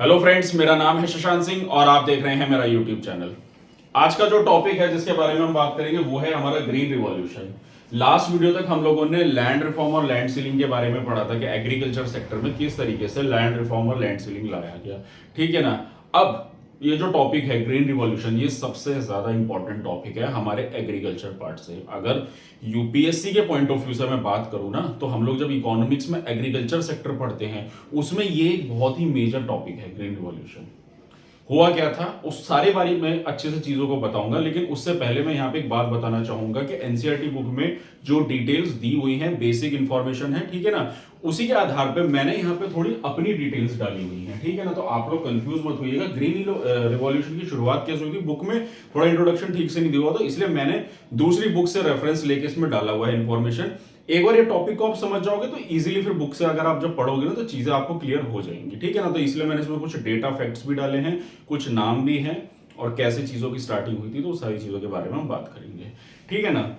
Hello friends, मेरा नाम है शशांक सिंह और आप देख रहे हैं मेरा यूट्यूब चैनल। आज का जो टॉपिक है जिसके बारे में हम बात करेंगे वो है हमारा ग्रीन रिवॉल्यूशन। लास्ट वीडियो तक हम लोगों ने लैंड रिफॉर्म और लैंड सीलिंग के बारे में पढ़ा था कि एग्रीकल्चर सेक्टर में किस तरीके से लैंड रिफॉर्म और लैंड सीलिंग लाया गया, ठीक है ना। अब ये जो टॉपिक है ग्रीन रिवॉल्यूशन, ये सबसे ज्यादा इंपॉर्टेंट टॉपिक है हमारे एग्रीकल्चर पार्ट से। अगर यूपीएससी के पॉइंट ऑफ व्यू से मैं बात करूं ना, तो हम लोग जब इकोनॉमिक्स में एग्रीकल्चर सेक्टर पढ़ते हैं उसमें ये एक बहुत ही मेजर टॉपिक है ग्रीन रिवॉल्यूशन। हुआ क्या था उस सारे बारे में अच्छे से चीजों को बताऊंगा, लेकिन उससे पहले मैं यहाँ पे एक बात बताना चाहूंगा कि एनसीईआरटी बुक में जो डिटेल्स दी हुई हैं, बेसिक इंफॉर्मेशन है, ठीक है ना, उसी के आधार पे मैंने यहाँ पे थोड़ी अपनी डिटेल्स डाली हुई हैं, ठीक है ना। तो आप लोग कंफ्यूज मत होइएगा। ग्रीन रिवॉल्यूशन की शुरुआत कैसे हुई थी, बुक में थोड़ा इंट्रोडक्शन ठीक से नहीं दिया हुआ, तो इसलिए मैंने दूसरी बुक से रेफरेंस लेके इसमें डाला हुआ है इन्फॉर्मेशन। एक बार ये टॉपिक को आप समझ जाओगे तो इजीली फिर बुक से अगर आप जब पढ़ोगे ना तो चीजें आपको क्लियर हो जाएंगी, ठीक है ना। तो इसलिए मैंने इसमें कुछ डेटा फैक्ट्स भी डाले हैं, कुछ नाम भी हैं, और कैसे चीजों की स्टार्टिंग हुई थी तो सारी चीजों के बारे में हम बात करेंगे, ठीक है ना।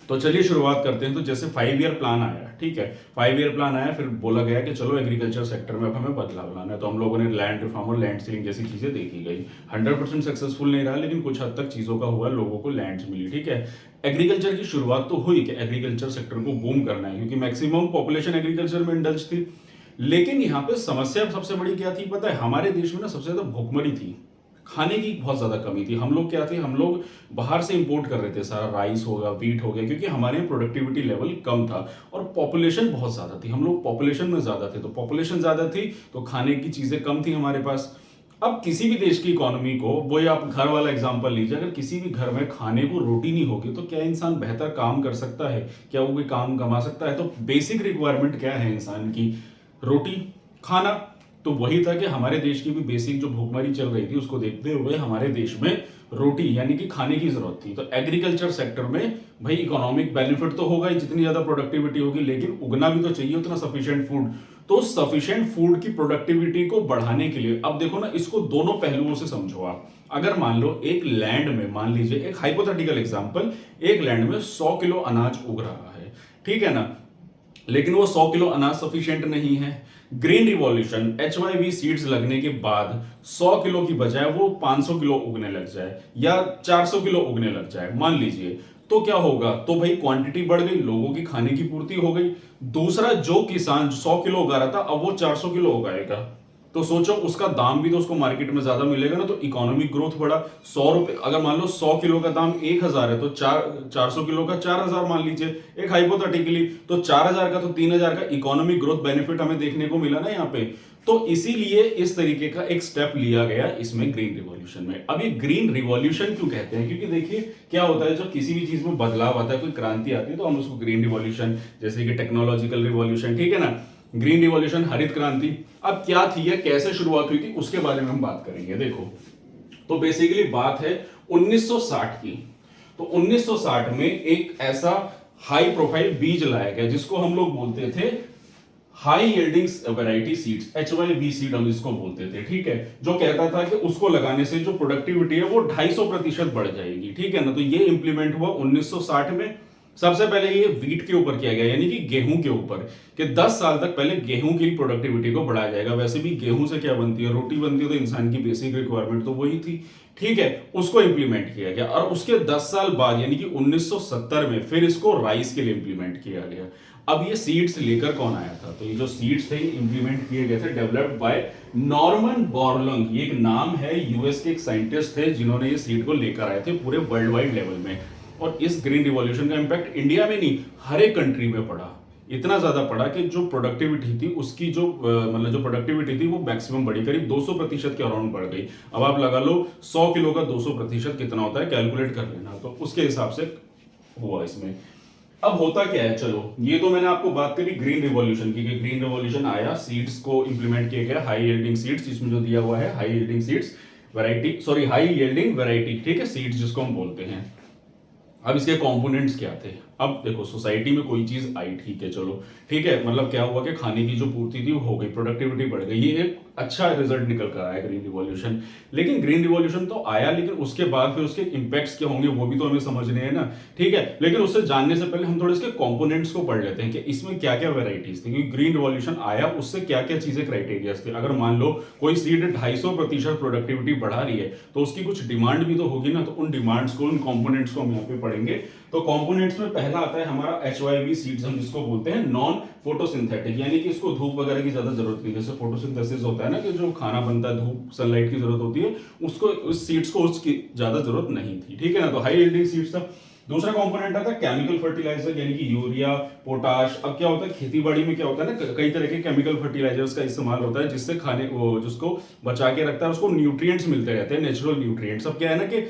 तो चलिए शुरुआत करते हैं। तो जैसे 5 ईयर प्लान आया, ठीक है, 5 ईयर प्लान आया, फिर बोला गया कि चलो एग्रीकल्चर सेक्टर में अब हमें बदलाव लाना है। तो हम लोगों ने लैंड रिफॉर्म और लैंड सीलिंग जैसी चीजें देखी गई। 100% सक्सेसफुल नहीं रहा, लेकिन कुछ हद तक चीजों का हुआ, लोगों को लैंड्स मिली, ठीक है। एग्रीकल्चर की शुरुआत तो हुई कि एग्रीकल्चर सेक्टर को बूम करना है, क्योंकि मैक्सिमम पॉपुलेशन एग्रीकल्चर में इंडल्ज थी। लेकिन यहाँ पे समस्या सबसे बड़ी क्या थी पता है, हमारे देश में ना सबसे ज्यादा भुखमरी थी, खाने की बहुत ज्यादा कमी थी। हम लोग क्या थे, हम लोग बाहर से इंपोर्ट कर रहे थे, सारा राइस होगा, वीट हो गया, क्योंकि हमारे यहाँ प्रोडक्टिविटी लेवल कम था और पॉपुलेशन बहुत ज्यादा थी। हम लोग पॉपुलेशन में ज्यादा थे, तो पॉपुलेशन ज्यादा थी तो खाने की चीजें कम थी हमारे पास। अब किसी भी देश की इकोनॉमी को, वही आप घर वाला एग्जांपल लीजिए, अगर किसी भी घर में खाने को रोटी नहीं होगी तो क्या इंसान बेहतर काम कर सकता है, क्या वो कोई काम कमा सकता है। तो बेसिक रिक्वायरमेंट क्या है इंसान की, रोटी, खाना। तो वही था कि हमारे देश की भी बेसिक जो भूखमरी चल रही थी उसको देखते हुए हमारे देश में रोटी यानी कि खाने की जरूरत थी। तो एग्रीकल्चर सेक्टर में भाई इकोनॉमिक बेनिफिट तो होगा ही, जितनी ज्यादा प्रोडक्टिविटी होगी, लेकिन उगना भी तो चाहिए उतना सफिशिएंट फूड। तो सफिशिएंट फूड की प्रोडक्टिविटी को बढ़ाने के लिए, अब देखो ना, इसको दोनों पहलुओं से समझो आप। अगर मान लो एक लैंड में, मान लीजिए एक हाइपोथेटिकल एग्जांपल, एक लैंड में 100 किलो अनाज उग रहा है, ठीक है ना, लेकिन वो 100 किलो अनाज सफिशिएंट नहीं है। ग्रीन रिवॉल्यूशन HYV सीड्स लगने के बाद 100 किलो की बजाय वो 500 किलो उगने लग जाए या 400 किलो उगने लग जाए, मान लीजिए, तो क्या होगा, तो भाई क्वांटिटी बढ़ गई, लोगों की खाने की पूर्ति हो गई। दूसरा, जो किसान 100 किलो उगा रहा था अब वो 400 किलो उगाएगा, तो सोचो उसका दाम भी तो उसको मार्केट में ज्यादा मिलेगा ना, तो इकोनॉमिक ग्रोथ बढ़ा। 100 रुपए, अगर मान लो 100 किलो का दाम 1000 है तो 400 किलो का 4000 मान लीजिए, एक हाइपोथेटिकली, तो 4000 का तो 3000 का इकोनॉमिक ग्रोथ बेनिफिट हमें देखने को मिला ना यहाँ पे। तो इसीलिए इस तरीके का एक स्टेप लिया गया इसमें ग्रीन रिवॉल्यूशन में। अब ये ग्रीन रिवॉल्यूशन क्यों कहते हैं, क्योंकि देखिए क्या होता है, जब किसी भी चीज में बदलाव आता है, कोई क्रांति आती है, तो हम उसको ग्रीन रिवॉल्यूशन, जैसे कि टेक्नोलॉजिकल रिवॉल्यूशन, ठीक है ना, ग्रीन रिवॉल्यूशन, हरित क्रांति। अब क्या थी या कैसे शुरुआत हुई थी उसके बारे में हम बात करेंगे। देखो, तो बेसिकली बात है 1960 की। तो 1960 में एक ऐसा हाई प्रोफाइल बीज लाया गया जिसको हम लोग बोलते थे high yielding variety seeds, HYV seed हम इसको बोलते थे, ठीक है, जो कहता था कि उसको लगाने से जो प्रोडक्टिविटी है वो 250% बढ़ जाएगी, ठीक है ना। तो ये इंप्लीमेंट हुआ 1960 में। सबसे पहले ये वीट के ऊपर किया गया, यानी कि गेहूं के ऊपर, कि 10 साल तक पहले गेहूं की प्रोडक्टिविटी को बढ़ाया जाएगा। वैसे भी गेहूं से क्या बनती है, रोटी बनती है, तो इंसान की बेसिक रिक्वायरमेंट तो वही थी, ठीक है, उसको इंप्लीमेंट किया गया। और उसके 10 साल बाद यानी कि 1970 में फिर इसको राइस के लिए इंप्लीमेंट किया गया। अब ये सीड्स लेकर कौन आया था, तो ये जो सीड्स थे इंप्लीमेंट किए गए थे, डेवलप्ड बाय नॉर्मन बोरलंग, ये एक नाम है, यूएस के एक साइंटिस्ट थे जिन्होंने ये सीड को लेकर आए थे पूरे वर्ल्ड वाइड लेवल में। और इस ग्रीन रिवॉल्यूशन का इंपैक्ट इंडिया में नहीं, हर एक कंट्री में पड़ा। इतना ज्यादा पड़ा कि जो प्रोडक्टिविटी थी उसकी जो मतलब जो प्रोडक्टिविटी थी वो मैक्सिमम बढ़ी, करीब 200% के अराउंड बढ़ गई। अब आप लगा लो 100 किलो का 200% कितना होता है, कैलकुलेट कर लेना, तो उसके हिसाब से हुआ इसमें। अब होता क्या है, चलो ये तो मैंने आपको बात करी ग्रीन रिवॉल्यूशन की, कि ग्रीन रिवॉल्यूशन आया, सीड्स को इंप्लीमेंट किया गया, हाई यील्डिंग सीड्स, इसमें जो दिया हुआ है high yielding seeds variety, sorry high yielding variety, ठीक है, सीड्स जिसको हम बोलते हैं। अब इसके कंपोनेंट्स क्या थे, अब देखो सोसाइटी में कोई चीज आई, ठीक है, चलो ठीक है, मतलब क्या हुआ कि खाने की जो पूर्ति थी वो हो गई, प्रोडक्टिविटी बढ़ गई, ये एक अच्छा रिजल्ट निकल कर आया ग्रीन रिवॉल्यूशन। लेकिन ग्रीन रिवॉल्यूशन तो आया, लेकिन उसके बाद फिर उसके इंपैक्ट्स क्या होंगे वो भी तो हमें समझने हैं ना, ठीक है। लेकिन उससे जानने से पहले हम थोड़े इसके कंपोनेंट्स को पढ़ लेते हैं कि इसमें क्या क्या वेराइटीज थी, क्योंकि ग्रीन रिवॉल्यूशन आया उससे क्या क्या चीजें क्राइटेरिया थे। अगर मान लो कोई सीड 250% प्रोडक्टिविटी बढ़ा रही है तो उसकी कुछ डिमांड भी तो होगी ना, तो उन डिमांड्स को, उन कंपोनेंट्स को हम यहाँ पे पढ़ेंगे। तो कंपोनेंट्स में पहला आता है हमारा HYV सीड्स, हम जिसको बोलते हैं नॉन फोटोसिंथेटिक, यानी कि इसको धूप वगैरह की ज्यादा जरूरत नहीं। जैसे फोटोसिंथेसिस होता है ना, कि जो खाना बनता है धूप सनलाइट की जरूरत होती है, उसको उस सीड्स को उसकी ज्यादा जरूरत नहीं थी, ठीक है ना। तो हाई यील्डिंग सीड्स था। दूसरा कंपोनेंट आता है केमिकल फर्टिलाइजर, यानी कि यूरिया, पोटाश। अब क्या होता है खेती बाड़ी में, क्या होता है ना, कई तरह के केमिकल फर्टिलाइजर्स का इस्तेमाल होता है जिससे खाने वो जिसको बचा के रखता है, उसको न्यूट्रिएंट्स मिलते रहते हैं, नेचुरल न्यूट्रिएंट्स। अब क्या है ना कि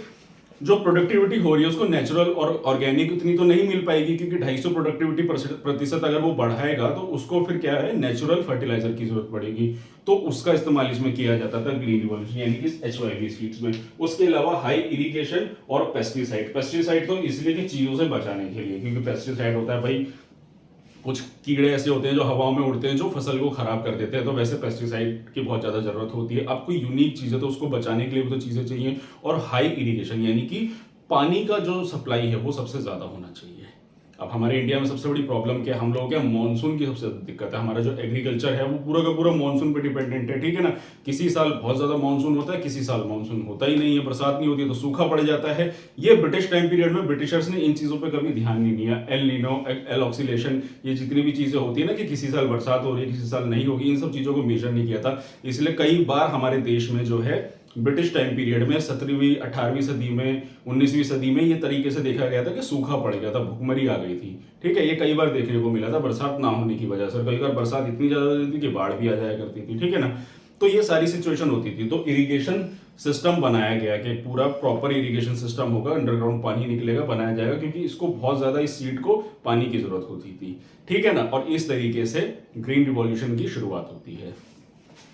जो प्रोडक्टिविटी हो रही है उसको नेचुरल और ऑर्गेनिक उतनी तो नहीं मिल पाएगी, क्योंकि 250 प्रोडक्टिविटी प्रतिशत अगर वो बढ़ाएगा तो उसको फिर क्या है, नेचुरल फर्टिलाइजर की जरूरत पड़ेगी। तो उसका इस्तेमाल इसमें किया जाता था ग्रीन रिवॉल्यूशन, यानी कि HYV सीड्स में। उसके अलावा हाई इरिगेशन और पेस्टिसाइड। पेस्टिसाइड तो इसलिए कि चीजों से बचाने के लिए, क्योंकि पेस्टिसाइड होता है भाई, कुछ कीड़े ऐसे होते हैं जो हवाओं में उड़ते हैं जो फसल को खराब कर देते हैं, तो वैसे पेस्टिसाइड की बहुत ज्यादा जरूरत होती है। अब कोई यूनिक चीज है तो उसको बचाने के लिए भी तो चीजें चाहिए। और हाई इरिगेशन, यानी कि पानी का जो सप्लाई है वो सबसे ज्यादा होना चाहिए। अब हमारे इंडिया में सबसे बड़ी प्रॉब्लम क्या है, हम लोगों क्या, मानसून की सबसे ज्यादा दिक्कत है। हमारा जो एग्रीकल्चर है वो पूरा का पूरा मानसून पे डिपेंडेंट है, ठीक है ना। किसी साल बहुत ज्यादा मानसून होता है, किसी साल मानसून होता ही नहीं है, बरसात नहीं होती तो सूखा पड़ जाता है। ये ब्रिटिश टाइम पीरियड में ब्रिटिशर्स ने इन चीजों पे कभी ध्यान नहीं दिया। एल नीनो, एल ऑक्सीलेशन, ये जितनी भी चीजें होती है ना, कि किसी साल बरसात हो रही है किसी साल नहीं होगी, इन सब चीजों को मेजर नहीं किया था। इसलिए कई बार हमारे देश में जो है ब्रिटिश टाइम पीरियड में 17वीं 18वीं सदी में 19वीं सदी में ये तरीके से देखा गया था कि सूखा पड़ गया था, भुखमरी आ गई थी, ठीक है। ये कई बार देखने को मिला था बरसात ना होने की वजह से। कई बार बरसात इतनी ज्यादा होती थी कि बाढ़ भी आ जाया करती थी, ठीक है ना। तो ये सारी सिचुएशन होती थी। तो इरिगेशन सिस्टम बनाया गया कि पूरा प्रॉपर इरिगेशन सिस्टम होगा, अंडरग्राउंड पानी निकलेगा, बनाया जाएगा, क्योंकि इसको बहुत ज्यादा इस सीड को पानी की जरूरत होती थी, ठीक है ना। और इस तरीके से ग्रीन रिवॉल्यूशन की शुरुआत होती है।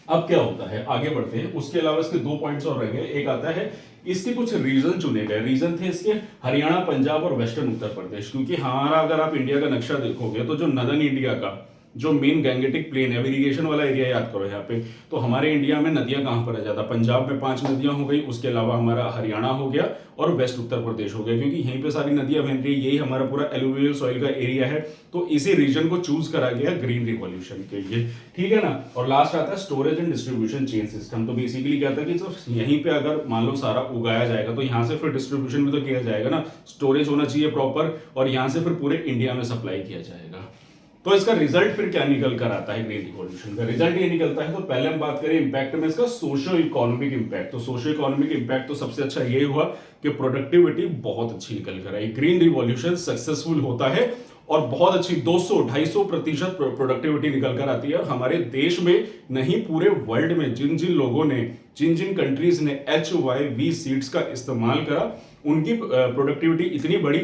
अब क्या होता है, आगे बढ़ते हैं। उसके अलावा इसके 2 पॉइंट्स और रह गए। एक आता है इसके कुछ रीजन चुने गए। रीजन थे इसके हरियाणा, पंजाब और वेस्टर्न उत्तर प्रदेश, क्योंकि हमारा अगर आप इंडिया का नक्शा देखोगे तो जो नदर्न इंडिया का जो मेन गैंगेटिक प्लेन है, इरिगेशन वाला एरिया याद करो यहाँ पे, तो हमारे इंडिया में नदियां कहां पर आ जाता, पंजाब में 5 नदियां हो गई, उसके अलावा हमारा हरियाणा हो गया और वेस्ट उत्तर प्रदेश हो गया, क्योंकि यहीं पे सारी नदियां बहन रही है, यही हमारा पूरा एलुवियल सॉइल का एरिया है। तो इसी रीजन को चूज करा गया ग्रीन रिवॉल्यूशन के लिए, ठीक है ना। और लास्ट आता है storage and distribution chain system. तो बेसिकली क्या था कि यहीं पे अगर मान लो सारा उगाया जाएगा तो यहाँ से फिर डिस्ट्रीब्यूशन भी तो किया जाएगा ना, स्टोरेज होना चाहिए प्रॉपर, और यहाँ से फिर पूरे इंडिया में सप्लाई किया जाएगा। तो इसका रिजल्ट फिर क्या निकल कर आता है ग्रीन रिवॉल्यूशन का, रिजल्ट ये निकलता है। तो पहले हम बात करें इंपैक्ट में इसका सोशियो इकोनॉमिक इंपैक्ट। तो सोशियो इकोनॉमिक इंपैक्ट तो सबसे अच्छा ये हुआ कि प्रोडक्टिविटी बहुत अच्छी निकल कर आई। ग्रीन रिवॉल्यूशन सक्सेसफुल होता है और बहुत अच्छी 200-250% प्रोडक्टिविटी निकल कर आती है। और हमारे देश में नहीं, पूरे वर्ल्ड में जिन जिन लोगों ने, जिन जिन कंट्रीज ने HYV सीड्स का इस्तेमाल करा, उनकी प्रोडक्टिविटी इतनी बढ़ी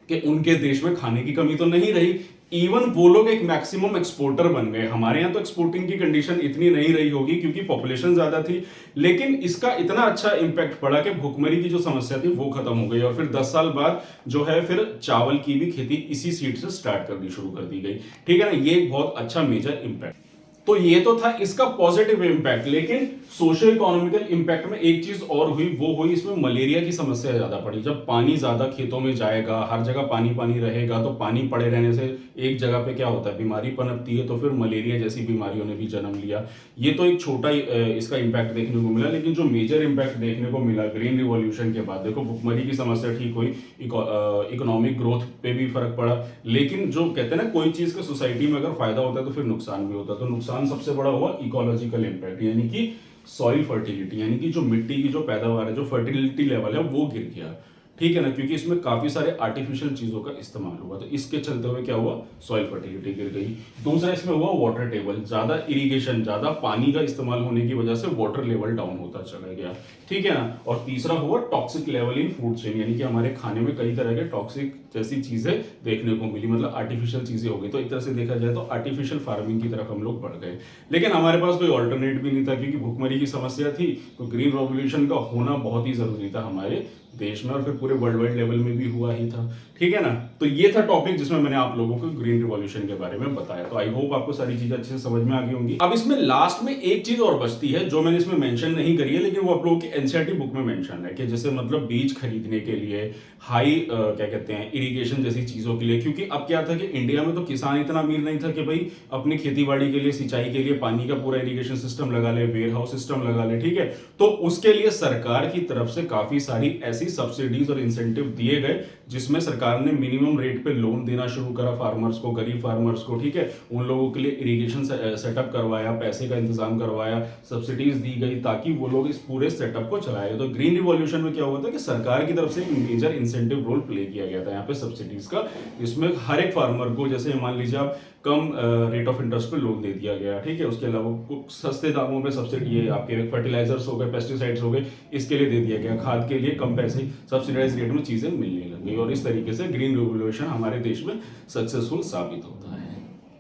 कि उनके देश में खाने की कमी तो नहीं रही। इवन वो लोग एक मैक्सिमम एक्सपोर्टर बन गए। हमारे यहाँ तो एक्सपोर्टिंग की कंडीशन इतनी नहीं रही होगी क्योंकि पॉपुलेशन ज्यादा थी, लेकिन इसका इतना अच्छा इंपैक्ट पड़ा कि भूखमरी की जो समस्या थी वो खत्म हो गई। और फिर 10 साल बाद जो है फिर चावल की भी खेती इसी सीड से स्टार्ट करनी शुरू कर दी गई, ठीक है ना। ये एक बहुत अच्छा मेजर इंपैक्ट। तो ये तो था इसका पॉजिटिव इंपैक्ट, लेकिन सोशल इकोनॉमिकल इंपैक्ट में एक चीज और हुई, वो हुई इसमें मलेरिया की समस्या ज्यादा पड़ी। जब पानी ज्यादा खेतों में जाएगा, हर जगह पानी पानी रहेगा, तो पानी पड़े रहने से एक जगह पे क्या होता है, बीमारी पनपती है। तो फिर मलेरिया जैसी बीमारियों ने भी जन्म लिया। ये तो एक छोटा इसका इंपैक्ट देखने को मिला, लेकिन जो मेजर इंपैक्ट देखने को मिला ग्रीन रिवॉल्यूशन के बाद, देखो भुखमरी की समस्या ठीक हुई, इकोनॉमिक ग्रोथ पे भी फर्क पड़ा। लेकिन जो कहते हैं ना, कोई चीज का सोसाइटी में अगर फायदा होता है तो फिर नुकसान भी होता है। तो नुकसान सबसे बड़ा हुआ इकोलॉजिकल इंपैक्ट, यानी कि सॉइल फर्टिलिटी, यानी कि जो मिट्टी की जो पैदावार है, जो फर्टिलिटी लेवल है वो गिर गया, ठीक है ना, क्योंकि इसमें काफी सारे आर्टिफिशियल चीजों का इस्तेमाल हुआ। तो इसके चलते हुए क्या हुआ, सॉइल फर्टिलिटी गिर गई। दूसरा इसमें हुआ वाटर टेबल, ज्यादा इरिगेशन, ज्यादा पानी का इस्तेमाल होने की वजह से वाटर लेवल डाउन होता चला गया, ठीक है ना। और तीसरा हुआ toxic level in food chain, यानी कि हमारे खाने में कई तरह के टॉक्सिक जैसी चीजें देखने को मिली, मतलब आर्टिफिशियल चीजें हो गई। तो एक तरह से देखा जाए तो आर्टिफिशियल फार्मिंग की तरफ हम लोग बढ़ गए। लेकिन हमारे पास कोई ऑल्टरनेट भी नहीं था, क्योंकि भूखमरी की समस्या थी। तो ग्रीन रेवोल्यूशन का होना बहुत ही जरूरी था हमारे देश में और फिर पूरे वर्ल्ड वाइड लेवल में भी हुआ ही था, ठीक है ना। तो ये था टॉपिक जिसमें मैंने आप लोगों को ग्रीन रिवॉल्यूशन के बारे में बताया। तो आई होप आपको सारी चीजें अच्छे से समझ में आ गई होंगी। अब इसमें लास्ट में एक चीज और बचती है जो मैंने इसमें मेंशन नहीं करी है, लेकिन वो आप लोगों की एनसीईआरटी बुक में मेंशन है कि जैसे मतलब बीज खरीदने के लिए हाई क्या कहते हैं इरिगेशन जैसी चीजों के लिए, क्योंकि अब क्या था कि इंडिया में तो किसान इतना अमीर नहीं था कि भाई अपनी खेती बाड़ी के लिए सिंचाई के लिए पानी का पूरा इरिगेशन सिस्टम लगा ले, वेयर हाउस सिस्टम लगा ले, ठीक है। तो उसके लिए सरकार की तरफ से काफी सारी ऐसी सब्सिडीज और इंसेंटिव दिए गए जिसमें सरकार ने मिनिमम रेट पे लोन देना शुरू करा फार्मर्स को, गरीब फार्मर्स को, ठीक है। उन लोगों के लिए इरिगेशन सेटअप करवाया, पैसे का इंतजाम करवाया, सब्सिडीज दी गई ताकि वो लोग इस पूरे सेटअप को चलाए। तो ग्रीन रिवॉल्यूशन में क्या हुआ था कि सरकार की तरफ से एक मेजर इंसेंटिव रोल प्ले किया गया था यहाँ पे सब्सिडीज का। इसमें हर एक फार्मर को जैसे मान लीजिए आप कम रेट ऑफ इंटरेस्ट पे लोन दे दिया गया, ठीक है। उसके अलावा सस्ते दामों पे सब्सिडी, ये आपके फर्टिलाइजर्स हो गए, पेस्टिसाइड्स हो गए, इसके लिए दे दिया गया। खाद के लिए कम पैसे सब्सिडाइज रेट में चीजें मिलने लगी और इस तरीके से ग्रीन रिवॉल्यूशन हमारे देश में सक्सेसफुल साबित होता है।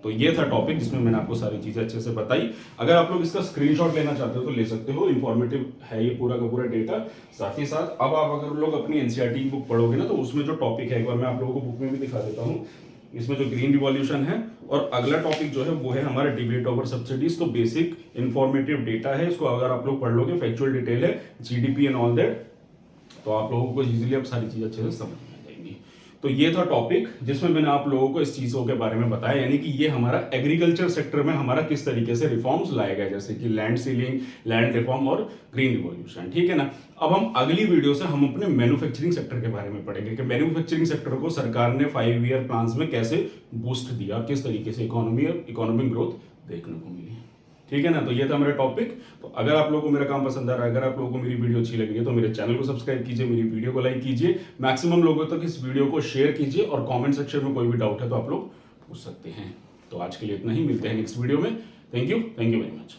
तो ये था टॉपिक जिसमें मैंने आपको सारी चीजें अच्छे से बताई। अगर आप लोग इसका स्क्रीनशॉट लेना चाहते हो तो ले सकते हो, इंफॉर्मेटिव है ये पूरा का पूरा डेटा। साथ ही साथ अब आप अगर लोग अपनी एनसीईआरटी की बुक पढ़ोगे ना तो उसमें जो टॉपिक है, एक बार मैं आप लोगों को बुक में भी दिखा देता हूँ। इसमें जो ग्रीन रिवॉल्यूशन है और अगला टॉपिक जो है वो है हमारा डिबेट ओवर सब्सिडीज। तो बेसिक इंफॉर्मेटिव डेटा है, इसको अगर आप लोग पढ़ लोगे, फैक्चुअल डिटेल है, जीडीपी एंड ऑल दैट, तो आप लोगों को इजीली अब सारी चीजें अच्छे से समझ में आ जाएंगी। तो ये था टॉपिक जिसमें मैंने आप लोगों को इस चीजों के बारे में बताया, यानी कि ये हमारा एग्रीकल्चर सेक्टर में हमारा किस तरीके से रिफॉर्म्स लाए गए, जैसे कि लैंड सीलिंग, लैंड रिफॉर्म और ग्रीन रिवॉल्यूशन, ठीक है ना। अब हम अगली वीडियो से हम अपने मैन्युफैक्चरिंग सेक्टर के बारे में पढ़ेंगे कि मैन्युफैक्चरिंग सेक्टर को सरकार ने 5 ईयर प्लान्स में कैसे बूस्ट दिया, किस तरीके से इकोनॉमी और इकोनॉमिक ग्रोथ देखने को मिली, ठीक है ना। तो ये था मेरा टॉपिक। तो अगर आप लोगों को मेरा काम पसंद आ रहा है, अगर आप लोगों को मेरी वीडियो अच्छी लगी है तो मेरे चैनल को सब्सक्राइब कीजिए, मेरी वीडियो को लाइक कीजिए, मैक्सिमम लोगों तक इस वीडियो को शेयर कीजिए और कमेंट सेक्शन में कोई भी डाउट है तो आप लोग पूछ सकते हैं। तो आज के लिए इतना ही, मिलते हैं नेक्स्ट वीडियो में। Thank you very much.